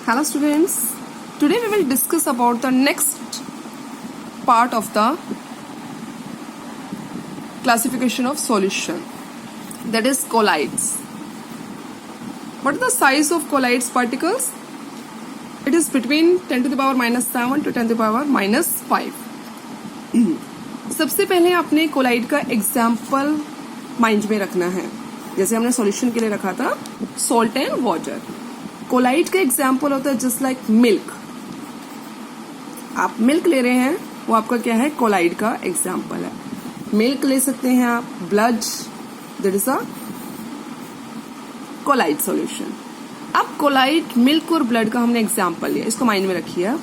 Hello students, today we will discuss about the next part of the classification of solution, that is colloids. What is the size of colloids particles? It is between 10 to the power minus 7 to 10 to the power minus 5. सबसे पहले आपने collide का example mind में रखना है, जैसे हमने solution के लिए रखा था सॉल्ट एंड वाटर. कोलाइड का एग्जाम्पल होता है जस्ट लाइक मिल्क. आप मिल्क ले रहे हैं, वो आपका क्या है, कोलाइड का एग्जाम्पल है. मिल्क ले सकते हैं आप, blood, that is a colloid solution. अब कोलाइड मिल्क और ब्लड का हमने एग्जाम्पल लिया, इसको माइंड में रखिए.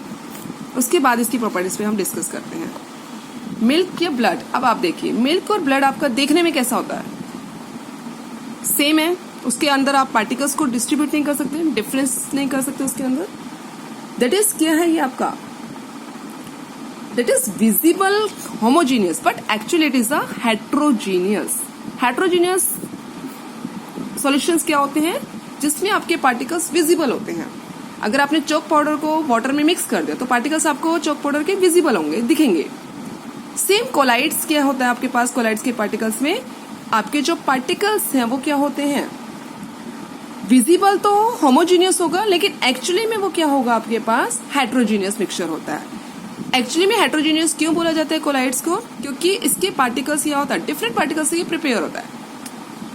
उसके बाद इसकी प्रॉपर्टीज पे हम डिस्कस करते हैं. मिल्क या ब्लड, अब आप देखिए मिल्क और ब्लड आपका देखने में कैसा होता है, सेम है. उसके अंदर आप पार्टिकल्स को डिस्ट्रीब्यूट नहीं कर सकते, डिफरेंस नहीं कर सकते उसके अंदर. दैट इज क्या है ये आपका, that is visible homogeneous, but actually it is a heterogeneous. Heterogeneous solutions क्या होते हैं, जिसमें आपके पार्टिकल्स विजिबल होते हैं. अगर आपने चॉक पाउडर को वाटर में मिक्स कर दिया तो पार्टिकल्स आपको चॉक पाउडर के विजिबल होंगे, दिखेंगे. सेम कोलाइड्स क्या होता है आपके पास, कोलाइड्स के पार्टिकल्स में आपके जो पार्टिकल्स हैं वो क्या होते हैं, विजिबल तो होमोजीनियस होगा, लेकिन एक्चुअली में वो क्या होगा, आपके पास हेट्रोजीनियस मिक्सचर होता है. एक्चुअली में हेट्रोजीनियस क्यों बोला जाता है कोलाइड्स को, क्योंकि इसके पार्टिकल्स क्या होता है, डिफरेंट पार्टिकल्स से ये प्रिपेयर होता है.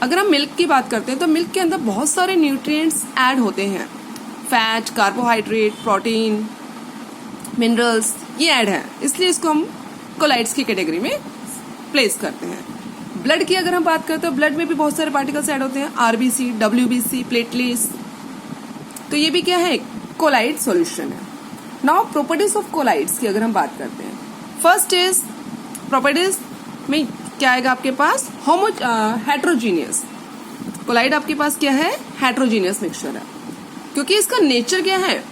अगर हम मिल्क की बात करते हैं तो मिल्क के अंदर बहुत सारे न्यूट्रिएंट्स ऐड होते हैं, फैट, कार्बोहाइड्रेट, प्रोटीन, मिनरल्स, ये ऐड है, इसलिए इसको हम कोलाइड्स की कैटेगरी में प्लेस करते हैं. ब्लड की अगर हम बात करते हैं, ब्लड में भी बहुत सारे पार्टिकल्स ऐड होते हैं, आरबीसी, डब्ल्यूबीसी, प्लेटलेट्स, तो ये भी क्या है, कोलाइड सॉल्यूशन है. नाउ प्रॉपर्टीज ऑफ कोलाइड्स की अगर हम बात करते हैं, फर्स्ट इज प्रॉपर्टीज में क्या आएगा आपके पास, हेट्रोजीनियस. कोलाइड आपके पास क्या है, हेट्रोजीनियस मिक्सचर है, क्योंकि इसका नेचर क्या है,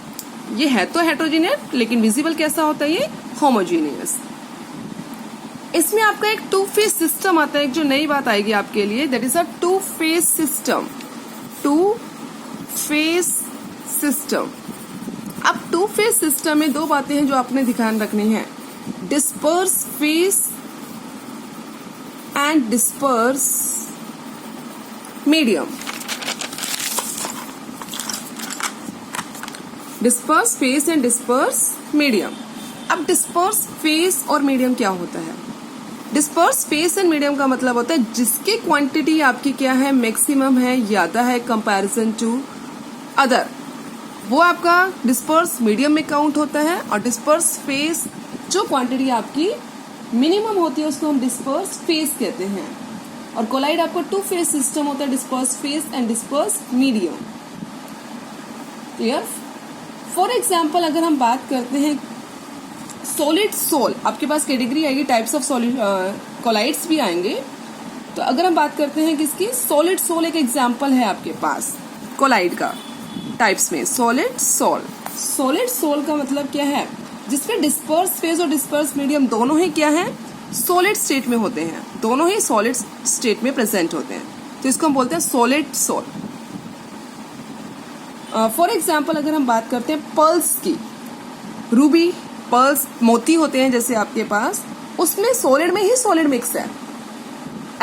ये है तो हेट्रोजीनियस, लेकिन विजिबल कैसा होता है, ये होमोजीनियस. इसमें आपका एक टू फेज सिस्टम आता है, एक जो नई बात आएगी आपके लिए, that is a two phase system. Two phase system. अब टू फेज सिस्टम में दो बातें हैं जो आपने ध्यान रखनी है, disperse phase and disperse medium. Disperse phase and disperse medium. अब डिस्पर्स फेज और मीडियम क्या होता है, डिस्पर्स फेज एंड मीडियम का मतलब होता है जिसकी क्वांटिटी आपकी क्या है, मैक्सिमम है, ज्यादा है कंपैरिजन टू अदर, वो आपका डिस्पर्स मीडियम में काउंट होता है. और डिस्पर्स फेज जो क्वांटिटी आपकी मिनिमम होती है उसको हम डिस्पर्स फेज कहते हैं. और कोलाइड आपका टू फेज सिस्टम होता है, disperse phase and disperse medium. Clear. For example अगर हम बात करते हैं सॉलिड सोल, आपके पास कैटेगरी आएगी, टाइप्स ऑफ कोलाइड्स भी आएंगे. तो अगर हम बात करते हैं किसकी, सॉलिड सोल एक एग्जांपल है आपके पास कोलाइड का टाइप्स में. सॉलिड सोल, सॉलिड सोल का मतलब क्या है, जिसमें डिस्पर्स फेज और डिस्पर्स मीडियम दोनों ही क्या है, सॉलिड स्टेट में होते हैं, दोनों ही सॉलिड स्टेट में प्रेजेंट होते हैं, तो इसको हम बोलते हैं सॉलिड सोल. फॉर एग्जाम्पल अगर हम बात करते हैं पर्ल्स की, रूबी, पर्ल्स, मोती होते हैं जैसे आपके पास, उसमें सॉलिड में ही सॉलिड मिक्स है.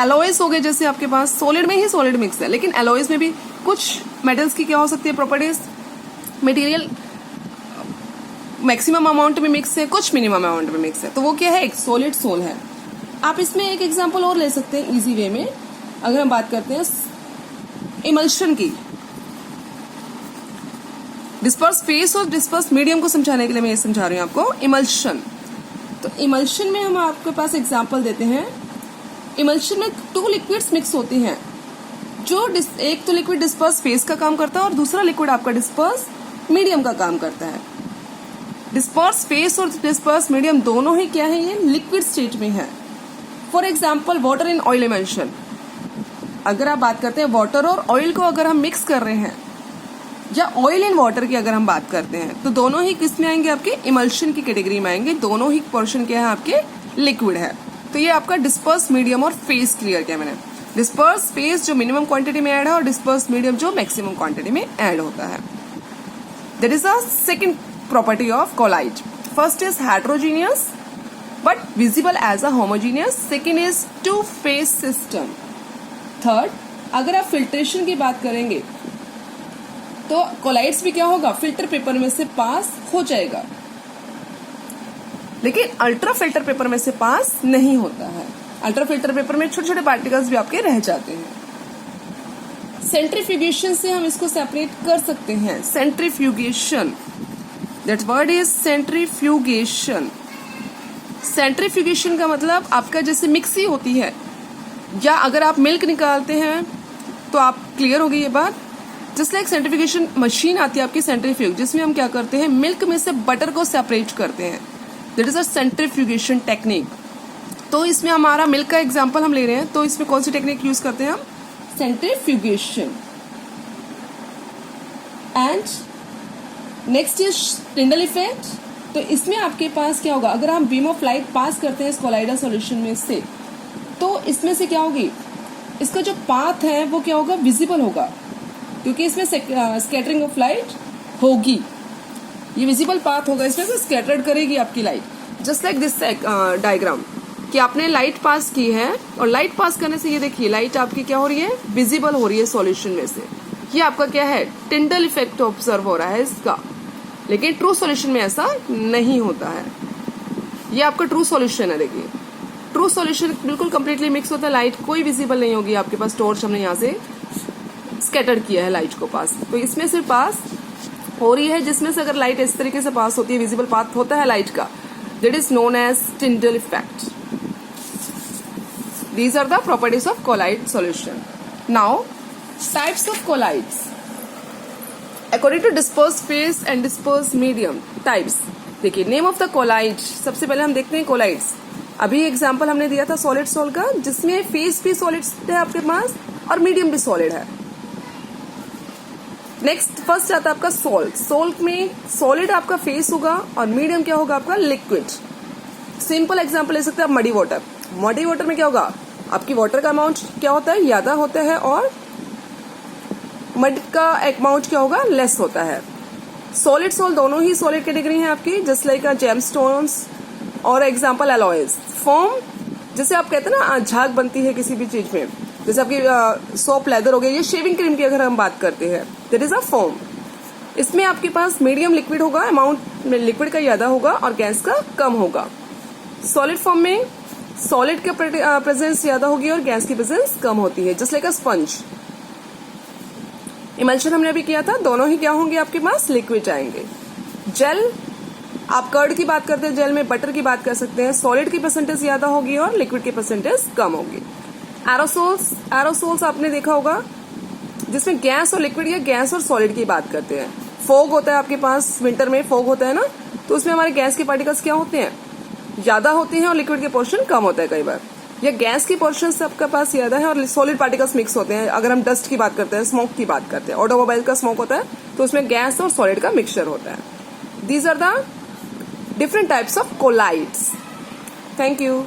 एलॉयज हो गए जैसे आपके पास, सॉलिड में ही सॉलिड मिक्स है, लेकिन एलॉयज में भी कुछ मेटल्स की क्या हो सकती है प्रॉपर्टीज, मटेरियल मैक्सिमम अमाउंट में मिक्स है, कुछ मिनिमम अमाउंट में मिक्स है, तो वो क्या है, एक सॉलिड सोल है. आप इसमें एक एग्जांपल और ले सकते हैं इजी वे में. अगर हम बात करते हैं इमल्शन की, डिस्पर्स फेस और डिस्पर्स मीडियम को समझाने के लिए मैं ये समझा रही हूँ आपको, इमल्शन. तो इमल्शन में हम आपके पास एग्जांपल देते हैं. इमल्शन में टू लिक्विड्स मिक्स होती हैं, जो एक तो लिक्विड डिस्पर्स फेस का काम करता है और दूसरा लिक्विड आपका डिस्पर्स मीडियम का काम करता है. डिस्पर्स फेस और डिस्पर्स मीडियम दोनों ही क्या है, ये लिक्विड स्टेट में है. For example water in oil emulsion. अगर आप बात करते हैं वाटर और ऑयल को अगर हम मिक्स कर रहे हैं, या ऑयल इन वाटर की अगर हम बात करते हैं, तो दोनों ही किस में आएंगे, आपके इमल्शन की कैटेगरी में आएंगे. दोनों ही पोर्शन क्या है, आपके लिक्विड है. तो ये आपका डिस्पर्स मीडियम और फेस क्लियर किया मैंने. डिस्पर्स फेस जो मिनिमम क्वांटिटी में ऐड है और डिस्पर्स मीडियम जो मैक्सिमम क्वांटिटी में ऐड होता है. That is the second property of colloid. First is heterogeneous but visible as a homogeneous. Second is two phase system. Third, अगर आप फिल्ट्रेशन की बात करेंगे तो कोलाइड्स भी क्या होगा, फिल्टर पेपर में से पास हो जाएगा, लेकिन अल्ट्रा फिल्टर पेपर में से पास नहीं होता है. अल्ट्रा फिल्टर पेपर में छोटे छोटे पार्टिकल्स भी आपके रह जाते हैं. सेंट्रीफ्यूगेशन से हम इसको सेपरेट कर सकते हैं. Centrifugation, that word is centrifugation. Centrifugation का मतलब आपका जैसे मिक्सी होती है, या अगर आप मिल्क निकालते हैं तो आप क्लियर होगी ये बात. जस्ट लाइक सेंट्रीफ्यूगेशन मशीन आती है आपकी सेंट्रीफ्यूग, जिसमें हम क्या करते हैं, मिल्क में से बटर को सेपरेट करते हैं. That is a centrifugation technique. तो इसमें हमारा मिल्क का एग्जांपल हम ले रहे हैं, तो इसमें कौन सी टेक्निक यूज करते हैं हम, centrifugation. And next is Tyndall effect. तो इसमें आपके पास क्या होगा, अगर हम बीम ऑफ लाइट पास करते हैं इस कोलाइडल सॉल्यूशन में से, तो इसमें से क्या होगी, इसका जो पाथ है वो क्या होगा, विजिबल होगा, क्योंकि इसमें स्कैटरिंग ऑफ लाइट होगी. ये विजिबल पाथ होगा, इसमें से स्कैटर्ड करेगी आपकी light. Just like this diagram कि आपने लाइट पास की है, और लाइट पास करने से ये देखिए लाइट आपकी क्या हो रही है, विजिबल हो रही है सॉल्यूशन में से. ये आपका क्या है, टिंडल इफेक्ट ऑब्जर्व हो रहा है इसका. लेकिन ट्रू सॉल्यूशन में ऐसा नहीं होता है. ये आपका ट्रू सॉल्यूशन है. देखिए ट्रू सॉल्यूशन बिल्कुल कंप्लीटली मिक्स होता है, लाइट कोई विजिबल नहीं होगी आपके पास. टॉर्च हमने यहाँ से स्कैटर किया है लाइट को पास, तो इसमें से पास हो रही है, जिसमें से अगर लाइट इस तरीके से पास होती है, विजिबल पाथ होता है लाइट का, that is known as Tyndall effect. These are the properties of colloid solution. Now, types of colloids. According to dispersed phase and dispersed medium types. देखिए नेम ऑफ द colloid. सबसे पहले हम देखते हैं colloids. अभी example हमने दिया था सॉलिड सोल का, जिसमें फेस भी सॉलिड है आपके पास और मीडियम भी सॉलिड है. नेक्स्ट फर्स्ट आता है आपका सोल्ट. सोल्ट में सॉलिड आपका फेस होगा और मीडियम क्या होगा आपका, लिक्विड. सिंपल एग्जाम्पल ले सकते हैं आप, मडी वाटर. मडी वाटर में क्या होगा, आपकी वाटर का अमाउंट क्या होता है, ज्यादा होता है, और मड का अमाउंट क्या होगा, लेस होता है. सॉलिड सोल दोनों ही सॉलिड कैटेगरी है आपकी, जस्ट लाइक जेमस्टोन्स और एग्जांपल अलॉयज. फॉर्म जैसे आप कहते हैं ना, झाग बनती है किसी भी चीज में, जैसे आपकी सोप लेदर हो गई, या शेविंग क्रीम की अगर हम बात करते हैं, दैट इज अ फॉर्म. इसमें आपके पास मीडियम लिक्विड होगा, अमाउंट लिक्विड का ज्यादा होगा और गैस का कम होगा. सॉलिड फॉर्म में सॉलिड का प्रेजेंस ज्यादा होगी और गैस की प्रेजेंस कम होती है, जस्ट लाइक अ स्पंज. इमल्शन हमने अभी किया था, दोनों ही क्या होंगे आपके पास, लिक्विड आएंगे. जेल, आप कर्ड की बात करते हैं, जेल में बटर की बात कर सकते हैं. सॉलिड की परसेंटेज ज्यादा होगी और लिक्विड की परसेंटेज कम होगी. एरोसोल्स, एरोसोल्स आपने देखा होगा, जिसमें गैस और लिक्विड या गैस और सॉलिड की बात करते हैं. फॉग होता है आपके पास, विंटर में फॉग होता है ना, तो उसमें हमारे गैस के पार्टिकल्स क्या होते हैं, ज्यादा होते हैं, और लिक्विड के पोर्शन कम होता है कई बार. या गैस की पोर्शन आपके पास ज्यादा है और सॉलिड पार्टिकल्स मिक्स होते हैं. अगर हम डस्ट की बात करते हैं, स्मोक की बात करते हैं, ऑटोमोबाइल का स्मोक होता है, तो उसमें गैस और सॉलिड का मिक्सचर होता है. These are the different types of colloids. Thank you.